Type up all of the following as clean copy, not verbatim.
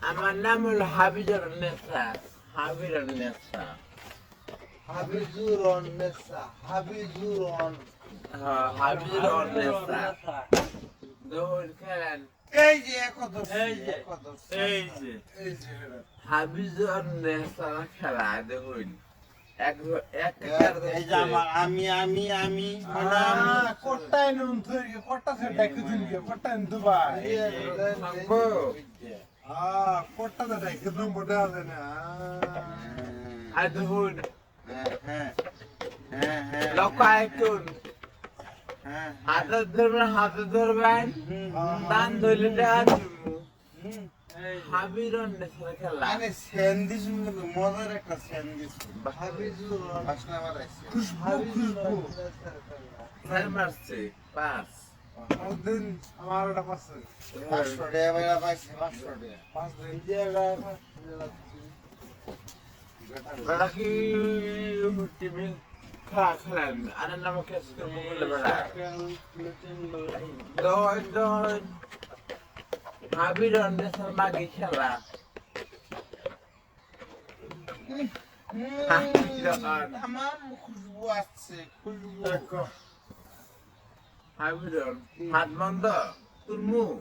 আমার নাম হলো হাবিজুর নেসা। হাবিজুর নেসা। হাবিজুর নেসা। হাবিজুর হ্যাঁ, হাবিজুর নেসা। দৌড় খেলেন। এই যে কত এই যে এই যে এই যে হাবিজুর নেসা খেলা দেখুন। এক এই যে আমার আমি কোটায় নুন থই কোটা সে ডাকি দিন কে কোটা দুবাই কোটা দা ডাকি দিন বড় আছে না দেখুন হ্যাঁ লকায়তুন হাতে ধরবেন দান ধরলে হাবিজুর নেসা খেলা। আরে স্যান্ডউইচ মজার একটা স্যান্ডউইচ হাবিজুর বাসনা মারাইছে খুশবু মারছে 5 দিন আমার ওটা পাচ্ছে 500 টাকা বেলা পাইছে 500 টাকা 5 দিন দিয়ে গেল বেড়া কি টিভি খেলেন আর নামে কেস করবো বলে বেড়া দহন হাবিজুর নেসার মাগে খেলা। আমার খুশবু আসছে খুশবু হাবিজুর হাত বন্ধ তোর মুখ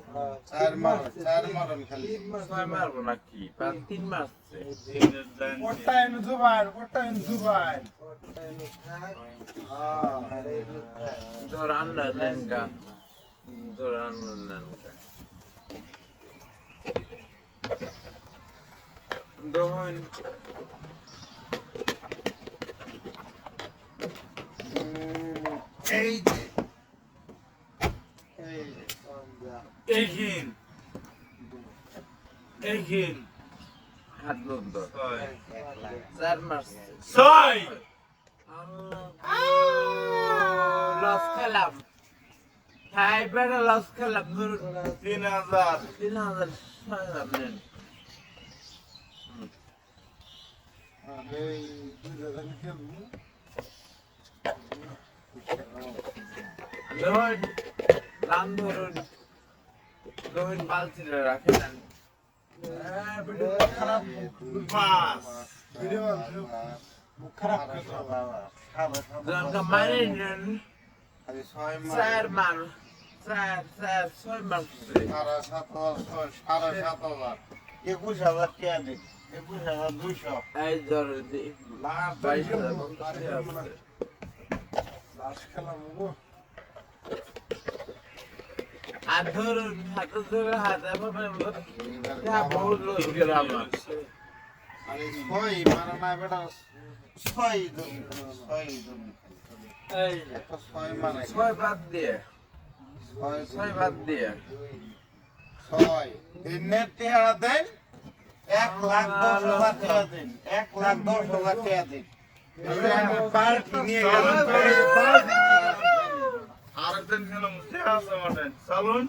চার মারন খালি 6 মারবো নাকি 3 মারছে। কোটায় নুন দুবাই কোটায় নুন দুবাই ধর আন্না লেঙ্গা ধর আন্না লেঙ্গা দহন এই যে Egin. হাত বন্ধ 4 মারছে Soy. লস খেলাম হাই বেড়া লস খেলাম ধরুন 3000. 3000 6,000 নেন। এই দুজন খেলবো ধরুন রান ধরুন ধরুন বালতিটা রাখেন। ভিডিও খারাপ Pass. ভিডিও মুখ খারাপ করে জনকে মারে নেন খালি 6 মার 4 মার 6 মারছে 7,500 21,000 টাকা দে 21,200 এই ধর লাস্ট 22,000 লাস্ট খেলাম গো আর ধরুন হাতে ধরে হাতে বহুত লোক গেলাম। আরে 6 মারা না বেটা 6 দম 6 দম Hey. একটা 6 মারা 6 বাদ দিয়ে 6 বাদ দিয়ে 6 দিনের টাকা দেন 1,10,000 টাকা দেন 1,10,000 টাকা দেন পার্টি নিয়ে গেলাম Aradın hanım, seyahat zamanı. Salon.